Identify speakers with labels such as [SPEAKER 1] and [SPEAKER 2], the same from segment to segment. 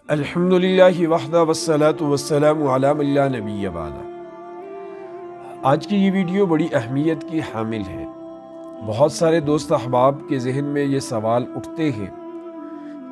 [SPEAKER 1] الحمدللہ وحدہ والصلاۃ والسلام علی من لا نبی بعدہ۔ آج کی یہ ویڈیو بڑی اہمیت کی حامل ہے۔ بہت سارے دوست احباب کے ذہن میں یہ سوال اٹھتے ہیں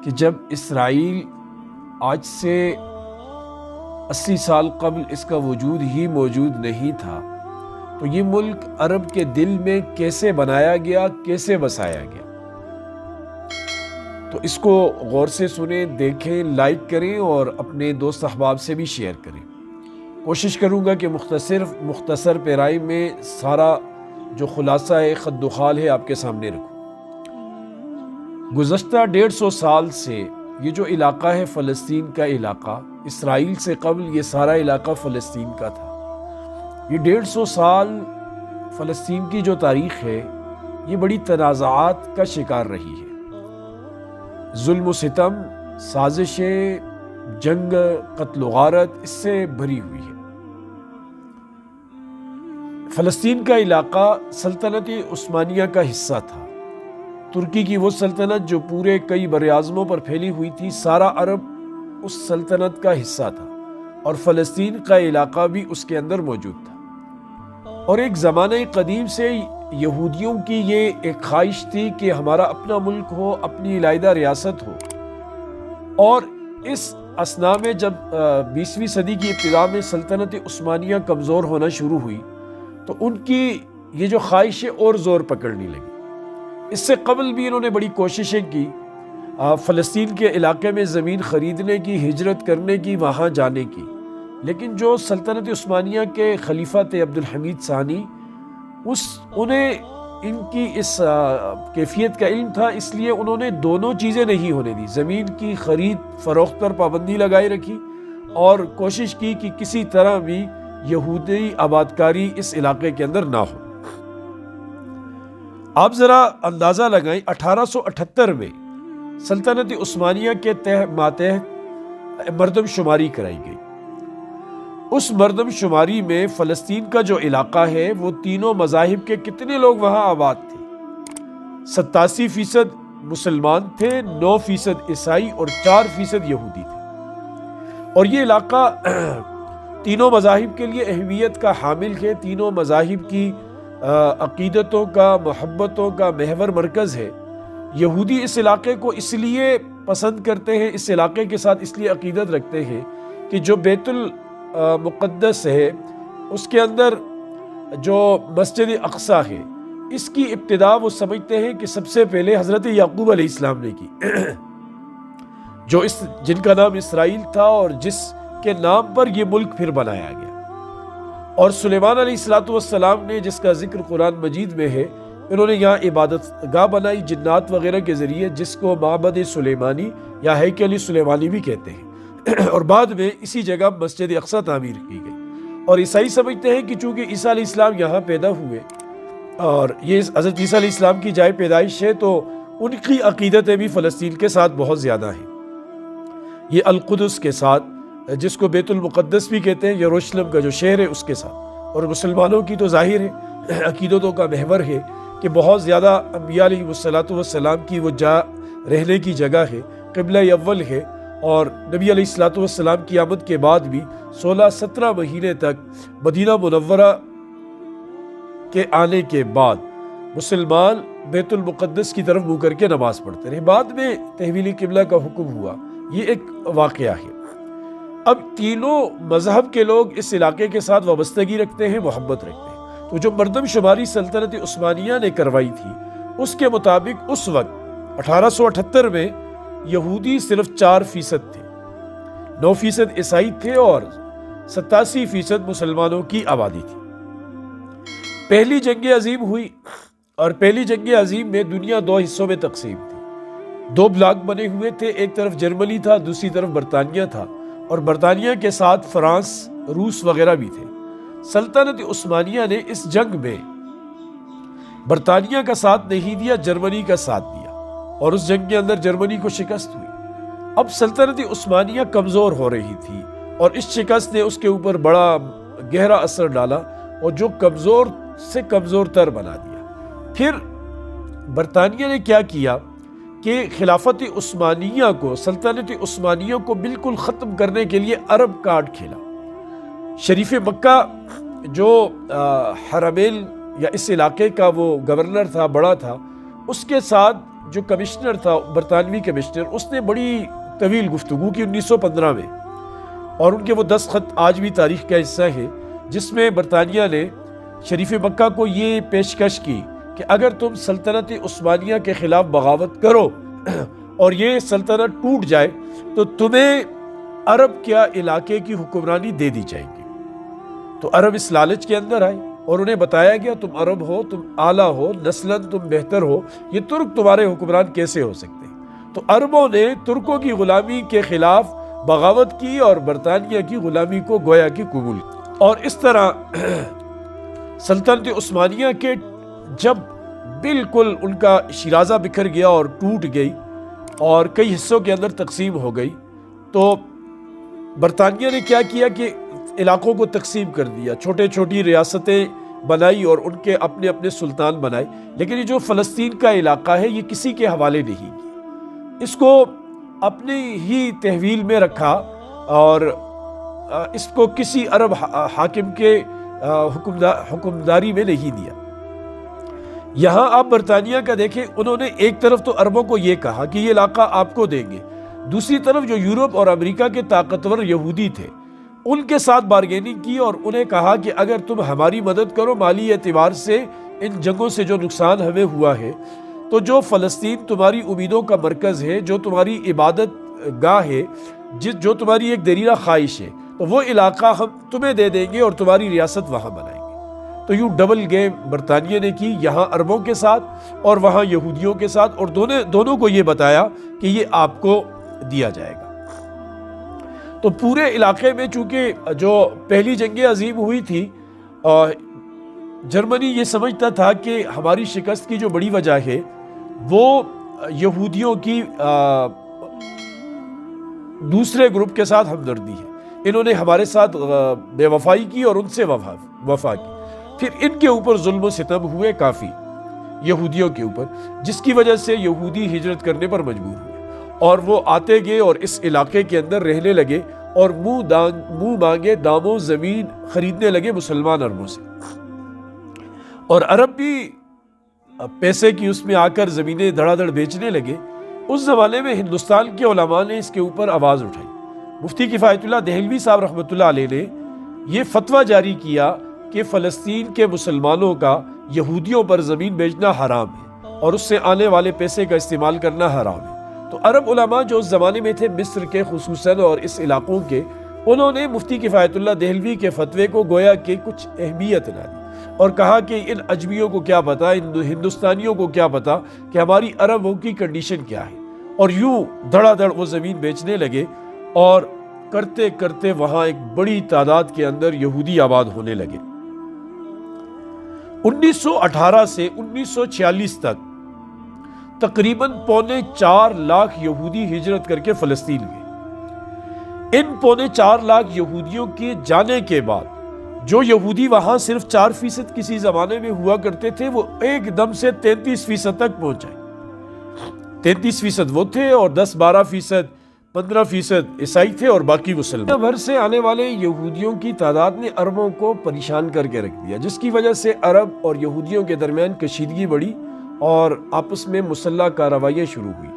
[SPEAKER 1] کہ جب اسرائیل آج سے 80 سال قبل اس کا وجود ہی موجود نہیں تھا تو یہ ملک عرب کے دل میں کیسے بنایا گیا، کیسے بسایا گیا؟ تو اس کو غور سے سنیں، دیکھیں، لائک کریں اور اپنے دوست احباب سے بھی شیئر کریں۔ کوشش کروں گا کہ مختصر پیرائی میں سارا جو خلاصہ ہے، خد و خال ہے، آپ کے سامنے رکھوں۔ گزشتہ 150 سال سے یہ جو علاقہ ہے فلسطین کا علاقہ، اسرائیل سے قبل یہ سارا علاقہ فلسطین کا تھا۔ یہ 150 سال فلسطین کی جو تاریخ ہے یہ بڑی تنازعات کا شکار رہی ہے۔ ظلم و ستم، سازشیں، جنگ، قتل و غارت اس سے بھری ہوئی ہے۔ فلسطین کا علاقہ سلطنت عثمانیہ کا حصہ تھا۔ ترکی کی وہ سلطنت جو پورے کئی براعظموں پر پھیلی ہوئی تھی، سارا عرب اس سلطنت کا حصہ تھا اور فلسطین کا علاقہ بھی اس کے اندر موجود تھا۔ اور ایک زمانہ قدیم سے یہودیوں کی یہ ایک خواہش تھی کہ ہمارا اپنا ملک ہو، اپنی علیحدہ ریاست ہو۔ اور اس اثناء میں جب 20ویں صدی کی ابتدا میں سلطنت عثمانیہ کمزور ہونا شروع ہوئی تو ان کی یہ جو خواہش ہے اور زور پکڑنے لگی۔ اس سے قبل بھی انہوں نے بڑی کوششیں کی، فلسطین کے علاقے میں زمین خریدنے کی، ہجرت کرنے کی، وہاں جانے کی، لیکن جو سلطنت عثمانیہ کے خلیفہ تھے عبد الحمید ثانی، انہیں ان کی اس کیفیت کا علم تھا، اس لیے انہوں نے دونوں چیزیں نہیں ہونے دی۔ زمین کی خرید فروخت پر پابندی لگائے رکھی اور کوشش کی کہ کسی طرح بھی یہودی آبادکاری اس علاقے کے اندر نہ ہو۔ آپ ذرا اندازہ لگائیں، 1878 میں سلطنت عثمانیہ کے ماتحت مردم شماری کرائی گئی۔ اس مردم شماری میں فلسطین کا جو علاقہ ہے وہ تینوں مذاہب کے کتنے لوگ وہاں آباد تھے؟ 87% مسلمان تھے، 9% عیسائی اور 4% یہودی تھے۔ اور یہ علاقہ تینوں مذاہب کے لیے اہمیت کا حامل ہے، تینوں مذاہب کی عقیدتوں کا، محبتوں کا محور مرکز ہے۔ یہودی اس علاقے کو اس لیے پسند کرتے ہیں، اس علاقے کے ساتھ اس لیے عقیدت رکھتے ہیں کہ جو بیت المقدس ہے اس کے اندر جو مسجد اقصیٰ ہے، اس کی ابتدا وہ سمجھتے ہیں کہ سب سے پہلے حضرت یعقوب علیہ السلام نے کی، جو جن کا نام اسرائیل تھا اور جس کے نام پر یہ ملک پھر بنایا گیا۔ اور سلیمان علیہ السلام نے، جس کا ذکر قرآن مجید میں ہے، انہوں نے یہاں عبادت گاہ بنائی جنات وغیرہ کے ذریعے، جس کو معبد سلیمانی یا ہیکل سلیمانی بھی کہتے ہیں۔ اور بعد میں اسی جگہ مسجد اقصیٰ تعمیر کی گئی۔ اور عیسائی سمجھتے ہیں کہ چونکہ عیسیٰ علیہ السلام یہاں پیدا ہوئے اور یہ حضرت عیسیٰ علیہ السلام کی جائے پیدائش ہے، تو ان کی عقیدتیں بھی فلسطین کے ساتھ بہت زیادہ ہیں۔ یہ القدس کے ساتھ، جس کو بیت المقدس بھی کہتے ہیں، یروشلم کا جو شہر ہے اس کے ساتھ۔ اور مسلمانوں کی تو ظاہر ہے عقیدتوں کا محور ہے کہ بہت زیادہ انبیاء علیہ السلام کی وہ رہنے کی جگہ ہے، قبلہ اول ہے۔ اور نبی علیہ السلام کی آمد کے بعد بھی 16-17 مہینے تک مدینہ منورہ کے آنے کے بعد مسلمان بیت المقدس کی طرف منہ کر کے نماز پڑھتے رہے۔ بعد میں تحویل قبلہ کا حکم ہوا، یہ ایک واقعہ ہے۔ اب تینوں مذہب کے لوگ اس علاقے کے ساتھ وابستگی رکھتے ہیں، محبت رکھتے ہیں۔ تو جو مردم شماری سلطنت عثمانیہ نے کروائی تھی، اس کے مطابق اس وقت 1878 میں یہودی صرف 4% تھے، 9% عیسائی تھے اور 87% مسلمانوں کی آبادی تھی۔ پہلی جنگ عظیم ہوئی اور پہلی جنگ عظیم میں دنیا 2 حصوں میں تقسیم تھی۔ 2 بلاک بنے ہوئے تھے، ایک طرف جرمنی تھا، دوسری طرف برطانیہ تھا، اور برطانیہ کے ساتھ فرانس، روس وغیرہ بھی تھے۔ سلطنت عثمانیہ نے اس جنگ میں برطانیہ کا ساتھ نہیں دیا، جرمنی کا ساتھ دیا، اور اس جنگ کے اندر جرمنی کو شکست ہوئی۔ اب سلطنت عثمانیہ کمزور ہو رہی تھی اور اس شکست نے اس کے اوپر بڑا گہرا اثر ڈالا اور جو کمزور سے کمزور تر بنا دیا۔ پھر برطانیہ نے کیا کیا کہ خلافت عثمانیہ کو، سلطنت عثمانیہ کو بالکل ختم کرنے کے لیے عرب کارڈ کھیلا۔ شریف مکہ جو حرمین یا اس علاقے کا وہ گورنر تھا، بڑا تھا، اس کے ساتھ جو کمشنر تھا، برطانوی کمشنر، اس نے بڑی طویل گفتگو کی 1915 میں، اور ان کے وہ 10 خط آج بھی تاریخ کا حصہ ہے، جس میں برطانیہ نے شریف مکہ کو یہ پیشکش کی کہ اگر تم سلطنت عثمانیہ کے خلاف بغاوت کرو اور یہ سلطنت ٹوٹ جائے تو تمہیں عرب کیا علاقے کی حکمرانی دے دی جائے گی۔ تو عرب اس لالچ کے اندر آئے اور انہیں بتایا گیا تم عرب ہو، تم اعلیٰ ہو، نسلاً تم بہتر ہو، یہ ترک تمہارے حکمران کیسے ہو سکتے ہیں؟ تو عربوں نے ترکوں کی غلامی کے خلاف بغاوت کی اور برطانیہ کی غلامی کو گویا کی قبول کی، اور اس طرح سلطنت عثمانیہ کے جب بالکل ان کا شیرازہ بکھر گیا اور ٹوٹ گئی اور کئی حصوں کے اندر تقسیم ہو گئی، تو برطانیہ نے کیا کیا کہ علاقوں کو تقسیم کر دیا، چھوٹے چھوٹی ریاستیں بنائی اور ان کے اپنے اپنے سلطان بنائے۔ لیکن یہ جو فلسطین کا علاقہ ہے یہ کسی کے حوالے نہیں کیا، اس کو اپنی ہی تحویل میں رکھا اور اس کو کسی عرب حاکم کے حکمداری میں نہیں دیا۔ یہاں آپ برطانیہ کا دیکھیں، انہوں نے ایک طرف تو عربوں کو یہ کہا کہ یہ علاقہ آپ کو دیں گے، دوسری طرف جو یورپ اور امریکہ کے طاقتور یہودی تھے ان کے ساتھ بارگیننگ کی اور انہیں کہا کہ اگر تم ہماری مدد کرو مالی اعتبار سے ان جنگوں سے جو نقصان ہمیں ہوا ہے، تو جو فلسطین تمہاری امیدوں کا مرکز ہے، جو تمہاری عبادت گاہ ہے، جو تمہاری ایک دیرینہ خواہش ہے، تو وہ علاقہ ہم تمہیں دے دیں گے اور تمہاری ریاست وہاں بنائیں گے۔ تو یوں ڈبل گیم برطانیہ نے کی، یہاں عربوں کے ساتھ اور وہاں یہودیوں کے ساتھ، اور دونوں کو یہ بتایا کہ یہ آپ کو دیا جائے گا۔ تو پورے علاقے میں چونکہ جو پہلی جنگ عظیم ہوئی تھی، جرمنی یہ سمجھتا تھا کہ ہماری شکست کی جو بڑی وجہ ہے وہ یہودیوں کی دوسرے گروپ کے ساتھ ہمدردی ہے، انہوں نے ہمارے ساتھ بے وفائی کی اور ان سے وفا کی، پھر ان کے اوپر ظلم و ستم ہوئے کافی یہودیوں کے اوپر، جس کی وجہ سے یہودی ہجرت کرنے پر مجبور ہوئے اور وہ آتے گئے اور اس علاقے کے اندر رہنے لگے اور منہ مانگے داموں زمین خریدنے لگے مسلمان عربوں سے، اور عرب بھی پیسے کی اس میں آ کر زمینیں دھڑا دھڑ بیچنے لگے۔ اس زمانے میں ہندوستان کے علماء نے اس کے اوپر آواز اٹھائی۔ مفتی کفایت اللہ دہلوی صاحب رحمۃ اللہ علیہ نے یہ فتویٰ جاری کیا کہ فلسطین کے مسلمانوں کا یہودیوں پر زمین بیچنا حرام ہے اور اس سے آنے والے پیسے کا استعمال کرنا حرام ہے۔ تو عرب علماء جو اس زمانے میں تھے، مصر کے خصوصاً اور اس علاقوں کے، انہوں نے مفتی کفایت اللہ دہلوی کے فتوے کو گویا کہ کچھ اہمیت نہ دی اور کہا کہ ان اجمیوں کو کیا پتا، ان ہندوستانیوں کو کیا پتا کہ ہماری عربوں کی کنڈیشن کیا ہے، اور یوں دھڑا دھڑ وہ زمین بیچنے لگے اور کرتے کرتے وہاں ایک بڑی تعداد کے اندر یہودی آباد ہونے لگے۔ 1918 سے 1946 تک تقریباً 4.25 لاکھ یہودی ہجرت کر کے فلسطین گئے۔ ان 4.25 لاکھ یہودیوں کے جانے کے بعد جو یہودی وہاں صرف 4% کسی زمانے میں ہوا کرتے تھے، وہ ایک دم سے 33% تک پہنچ جائے۔ 33% وہ تھے اور 10-12%، 15% عیسائی تھے اور باقی مسلمان۔ دنیا بھر سے آنے والے یہودیوں کی تعداد نے عربوں کو پریشان کر کے رکھ دیا، جس کی وجہ سے عرب اور یہودیوں کے درمیان کشیدگی بڑھی اور آپس میں مسلح کارروائیاں شروع ہوئی،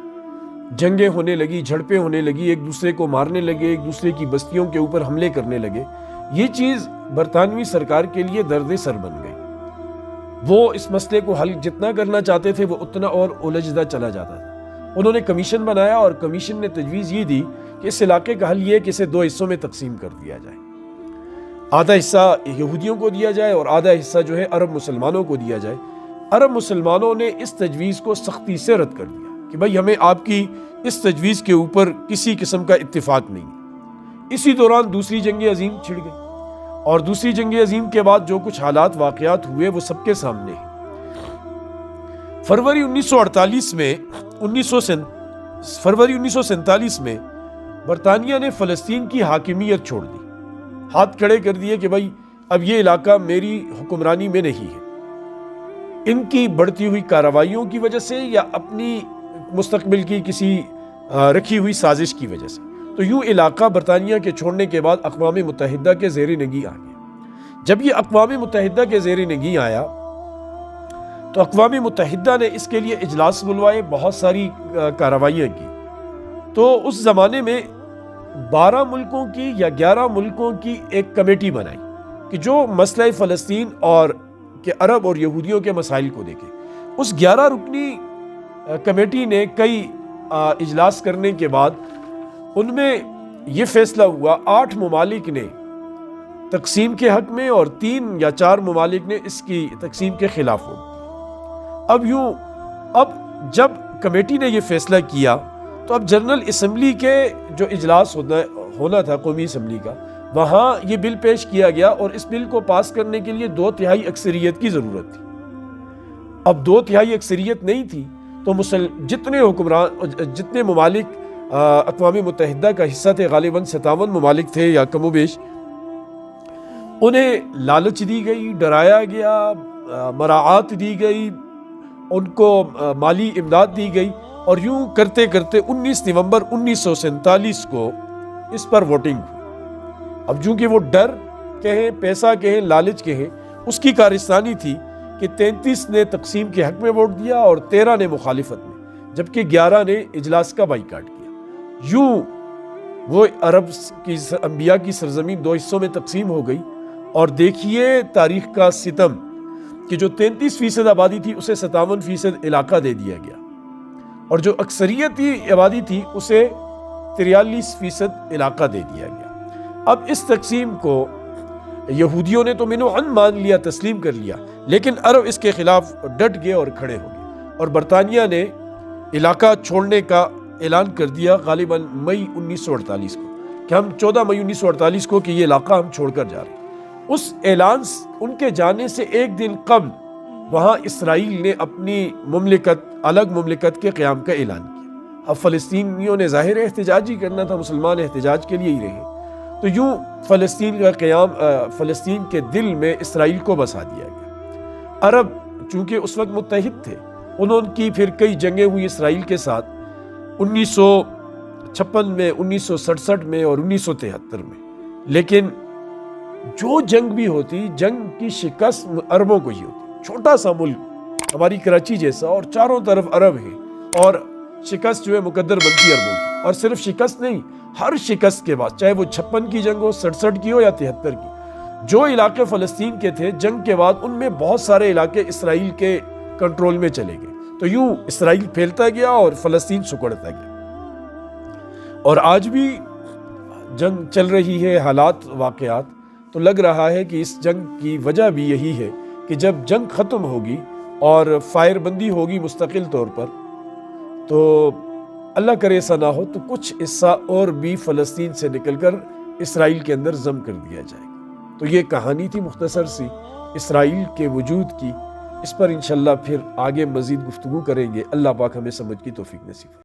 [SPEAKER 1] جنگیں ہونے لگی، جھڑپیں ہونے لگی، ایک دوسرے کو مارنے لگے، ایک دوسرے کی بستیوں کے اوپر حملے کرنے لگے۔ یہ چیز برطانوی سرکار کے لیے درد سر بن گئی۔ وہ اس مسئلے کو حل جتنا کرنا چاہتے تھے وہ اتنا اور الجھتا چلا جاتا تھا۔ انہوں نے کمیشن بنایا اور کمیشن نے تجویز یہ دی کہ اس علاقے کا حل یہ ہے کہ اسے 2 حصوں میں تقسیم کر دیا جائے، آدھا حصہ یہودیوں کو دیا جائے اور آدھا حصہ جو ہے عرب مسلمانوں کو دیا جائے۔ عرب مسلمانوں نے اس تجویز کو سختی سے رد کر دیا کہ بھائی ہمیں آپ کی اس تجویز کے اوپر کسی قسم کا اتفاق نہیں۔ اسی دوران دوسری جنگ عظیم چھڑ گئی اور دوسری جنگ عظیم کے بعد جو کچھ حالات واقعات ہوئے وہ سب کے سامنے ہیں۔ فروری 1947 میں برطانیہ نے فلسطین کی حاکمیت چھوڑ دی، ہاتھ کھڑے کر دیے کہ بھائی اب یہ علاقہ میری حکمرانی میں نہیں ہے، ان کی بڑھتی ہوئی کارروائیوں کی وجہ سے یا اپنی مستقبل کی کسی رکھی ہوئی سازش کی وجہ سے۔ تو یوں علاقہ برطانیہ کے چھوڑنے کے بعد اقوام متحدہ کے زیر نگیں آ گیا۔ جب یہ اقوام متحدہ کے زیر نگیں آیا تو اقوام متحدہ نے اس کے لیے اجلاس بلوائے، بہت ساری کارروائیاں کی۔ تو اس زمانے میں 12 ملکوں کی یا 11 ملکوں کی ایک کمیٹی بنائی کہ جو مسئلہ فلسطین اور کہ عرب اور یہودیوں کے مسائل کو دیکھے۔ اس 11 رکنی کمیٹی نے کئی اجلاس کرنے کے بعد ان میں یہ فیصلہ ہوا، 8 ممالک نے تقسیم کے حق میں اور 3 یا 4 ممالک نے اس کی تقسیم کے خلاف ہو۔ اب جب کمیٹی نے یہ فیصلہ کیا تو اب جنرل اسمبلی کے جو اجلاس ہونا تھا قومی اسمبلی کا، وہاں یہ بل پیش کیا گیا اور اس بل کو پاس کرنے کے لیے 2/3 اکثریت کی ضرورت تھی۔ اب 2/3 اکثریت نہیں تھی تو جتنے ممالک اقوام متحدہ کا حصہ تھے، غالباً 57 ممالک تھے یا کم و بیش، انہیں لالچ دی گئی، ڈرایا گیا، مراعات دی گئی، ان کو مالی امداد دی گئی، اور یوں کرتے کرتے 19 نومبر 1947 کو اس پر ووٹنگ ہوئی۔ اب چونکہ وہ ڈر کہیں، پیسہ کہیں، لالچ کہیں، اس کی کارستانی تھی کہ 33 نے تقسیم کے حق میں ووٹ دیا اور 13 نے مخالفت میں، جبکہ 11 نے اجلاس کا بائیکاٹ کیا۔ یوں وہ عرب کی انبیاء کی سرزمین 2 حصوں میں تقسیم ہو گئی، اور دیکھیے تاریخ کا ستم کہ جو 33% آبادی تھی اسے 57% علاقہ دے دیا گیا، اور جو اکثریتی آبادی تھی اسے 43% علاقہ دے دیا گیا۔ اب اس تقسیم کو یہودیوں نے تو منو عن مان لیا، تسلیم کر لیا، لیکن عرب اس کے خلاف ڈٹ گئے اور کھڑے ہو گئے، اور برطانیہ نے علاقہ چھوڑنے کا اعلان کر دیا غالباً مئی 1948 کو، کہ ہم 14 مئی 1948 کو کہ یہ علاقہ ہم چھوڑ کر جا رہے ہیں۔ اس اعلان ان کے جانے سے ایک دن قبل وہاں اسرائیل نے اپنی الگ مملکت کے قیام کا اعلان کیا۔ اب فلسطینیوں نے ظاہر احتجاج ہی کرنا تھا، مسلمان احتجاج کے لیے ہی رہے، تو یوں فلسطین کا قیام فلسطین کے دل میں اسرائیل کو بسا دیا گیا۔ عرب چونکہ اس وقت متحد تھے، انہوں کی پھر کئی جنگیں ہوئی اسرائیل کے ساتھ، 1956 میں، 1967 میں اور 1973 میں، لیکن جو جنگ بھی ہوتی، جنگ کی شکست عربوں کو ہی ہوتی۔ چھوٹا سا ملک ہماری کراچی جیسا اور چاروں طرف عرب ہیں، اور شکست جو ہے مقدر بنتی عربوں کی، اور صرف شکست نہیں، ہر شکست کے بعد، چاہے وہ 56 کی جنگ ہو، 67 کی ہو یا 73 کی، جو علاقے فلسطین کے تھے جنگ کے بعد ان میں بہت سارے علاقے اسرائیل کے کنٹرول میں چلے گئے، تو یوں اسرائیل پھیلتا گیا اور فلسطین سکڑتا گیا۔ اور آج بھی جنگ چل رہی ہے، حالات، واقعات، تو لگ رہا ہے کہ اس جنگ کی وجہ بھی یہی ہے کہ جب جنگ ختم ہوگی اور فائر بندی ہوگی مستقل طور پر، تو اللہ کرے ایسا نہ ہو تو کچھ حصہ اور بھی فلسطین سے نکل کر اسرائیل کے اندر ضم کر دیا جائے گا۔ تو یہ کہانی تھی مختصر سی اسرائیل کے وجود کی، اس پر انشاءاللہ پھر آگے مزید گفتگو کریں گے۔ اللہ پاک ہمیں سمجھ کی توفیق نصیب۔